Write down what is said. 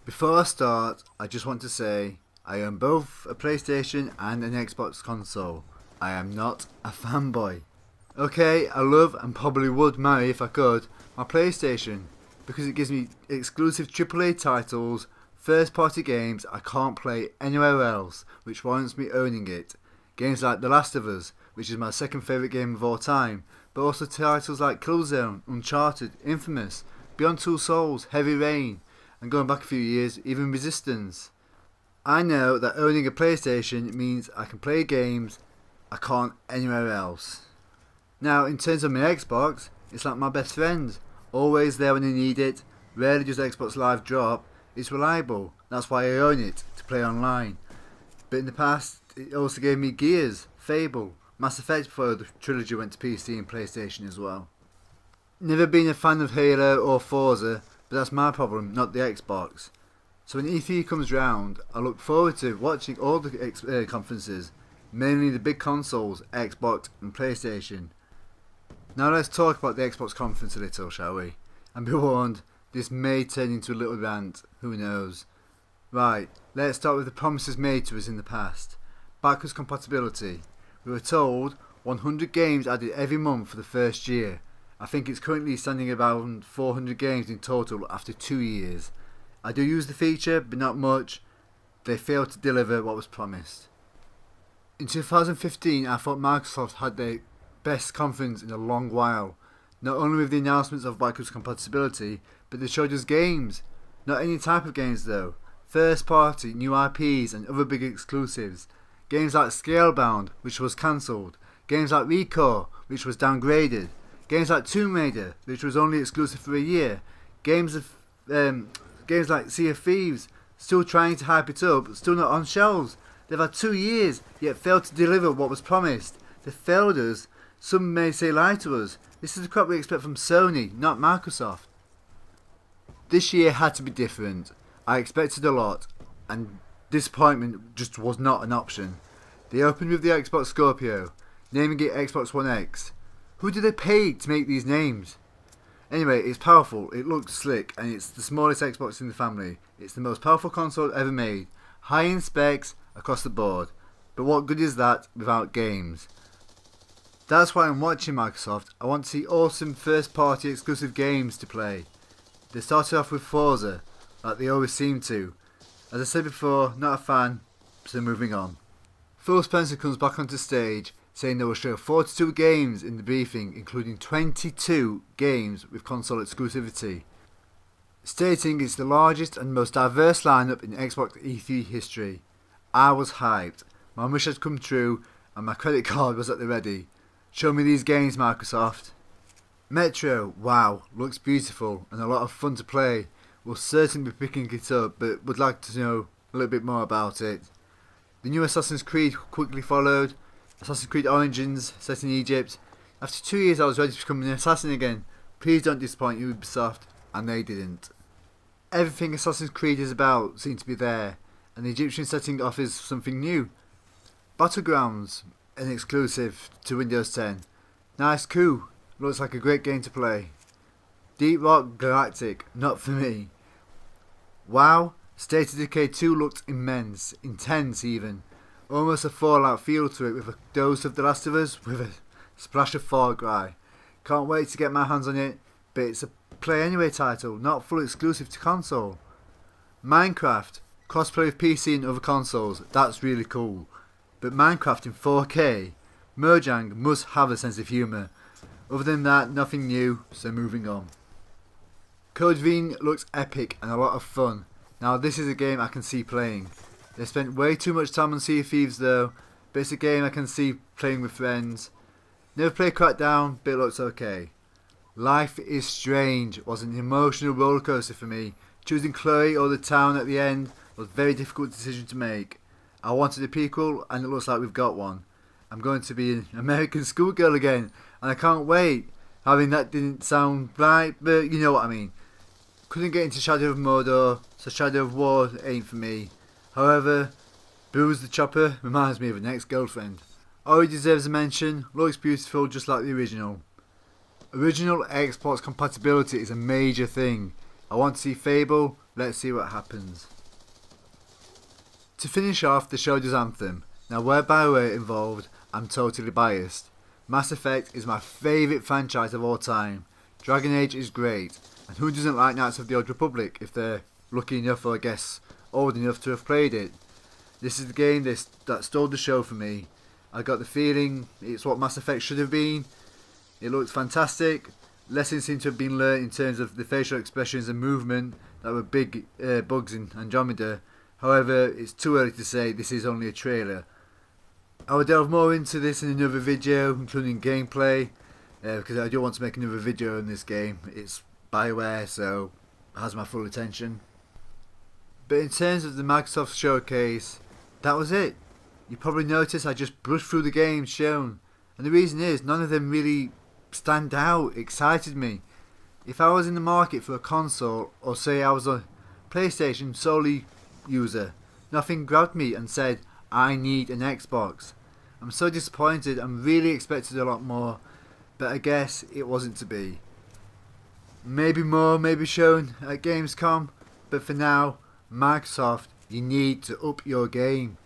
Before I start, I just want to say I own both a PlayStation and an Xbox console. I am not a fanboy. Okay, I love and probably would marry if I could my PlayStation because it gives me exclusive AAA titles, first party games I can't play anywhere else, which warrants me owning it. Games like The Last of Us, which is my second favourite game of all time, but also titles like Killzone, Uncharted, Infamous, Beyond Two Souls, Heavy Rain, and going back a few years, even Resistance. I know that owning a PlayStation means I can play games I can't anywhere else. Now, in terms of my Xbox, it's like my best friend. Always there when I need it, rarely does Xbox Live drop, it's reliable, that's why I own it, to play online. But in the past, it also gave me Gears, Fable, Mass Effect before the trilogy went to PC and PlayStation as well. Never been a fan of Halo or Forza, but that's my problem, not the Xbox. So when E3 comes round, I look forward to watching all the conferences, mainly the big consoles, Xbox and PlayStation. Now let's talk about the Xbox conference a little, shall we? And be warned, this may turn into a little rant, who knows. Right, let's start with the promises made to us in the past. Backwards compatibility. We were told 100 games added every month for the first year. I think it's currently standing about 400 games in total after 2 years. I do use the feature, but not much. They failed to deliver what was promised. In 2015, I thought Microsoft had their best conference in a long while. Not only with the announcements of backwards compatibility, but they showed us games. Not any type of games though. First party, new IPs and other big exclusives. Games like Scalebound, which was cancelled. Games like Recore, which was downgraded. Games like Tomb Raider, which was only exclusive for a year. Games like Sea of Thieves, still trying to hype it up, but still not on shelves. They've had 2 years, yet failed to deliver what was promised. They failed us. Some may say lie to us. This is the crap we expect from Sony, not Microsoft. This year had to be different. I expected a lot, and disappointment just was not an option. They opened with the Xbox Scorpio, naming it Xbox One X. Who did they pay to make these names? Anyway, it's powerful, it looks slick, and it's the smallest Xbox in the family. It's the most powerful console ever made. High in specs across the board. But what good is that without games? That's why I'm watching Microsoft. I want to see awesome first party exclusive games to play. They started off with Forza, like they always seem to. As I said before, not a fan, so moving on. Phil Spencer comes back onto stage, saying they will show 42 games in the briefing, including 22 games with console exclusivity, stating it's the largest and most diverse lineup in Xbox E3 history. I was hyped, my wish had come true, and my credit card was at the ready. Show me these games, Microsoft. Metro, wow, looks beautiful and a lot of fun to play. We'll certainly be picking it up, but would like to know a little bit more about it. The new Assassin's Creed quickly followed. Assassin's Creed Origins, set in Egypt. After 2 years I was ready to become an assassin again. Please don't disappoint Ubisoft, and they didn't. Everything Assassin's Creed is about seemed to be there, and the Egyptian setting offers something new. Battlegrounds, an exclusive to Windows 10. Nice coup, looks like a great game to play. Deep Rock Galactic, not for me. WoW, State of Decay 2 looked immense, intense even. Almost a Fallout feel to it with a dose of The Last of Us with a splash of Far Cry. Can't wait to get my hands on it, but it's a play anyway title, not full exclusive to console. Minecraft, crossplay with PC and other consoles, that's really cool. But Minecraft in 4K, Mojang must have a sense of humour. Other than that, nothing new, so moving on. Code Vein looks epic and a lot of fun. Now this is a game I can see playing. They spent way too much time on Sea of Thieves though, but it's a game I can see playing with friends. Never played Crackdown, but it looks okay. Life is Strange was an emotional rollercoaster for me. Choosing Chloe or the town at the end was a very difficult decision to make. I wanted a prequel and it looks like we've got one. I'm going to be an American schoolgirl again and I can't wait. Having that didn't sound right, but you know what I mean. Couldn't get into Shadow of Mordor, so Shadow of War ain't for me. However, Booze the Chopper reminds me of an ex-girlfriend. Ori deserves a mention, looks beautiful just like the original. Original Xbox compatibility is a major thing. I want to see Fable, let's see what happens. To finish off, the show does Anthem. Now where BioWare involved, I'm totally biased. Mass Effect is my favourite franchise of all time. Dragon Age is great. And who doesn't like Knights of the Old Republic if they're lucky enough, or I guess old enough to have played it? This is the game that stole the show for me. I got the feeling it's what Mass Effect should have been. It looks fantastic. Lessons seem to have been learnt in terms of the facial expressions and movement that were big bugs in Andromeda. However, it's too early to say, this is only a trailer. I will delve more into this in another video, including gameplay, because I do want to make another video on this game. It's BioWare, so it has my full attention. But in terms of the Microsoft showcase, that was it. You probably noticed I just brushed through the games shown, and the reason is none of them really stand out, excited me. If I was in the market for a console, or say I was a PlayStation solely user, nothing grabbed me and said I need an Xbox. I'm so disappointed. I'm really expected a lot more, but I guess it wasn't to be. Maybe more may be shown at Gamescom, but for now, Microsoft, you need to up your game.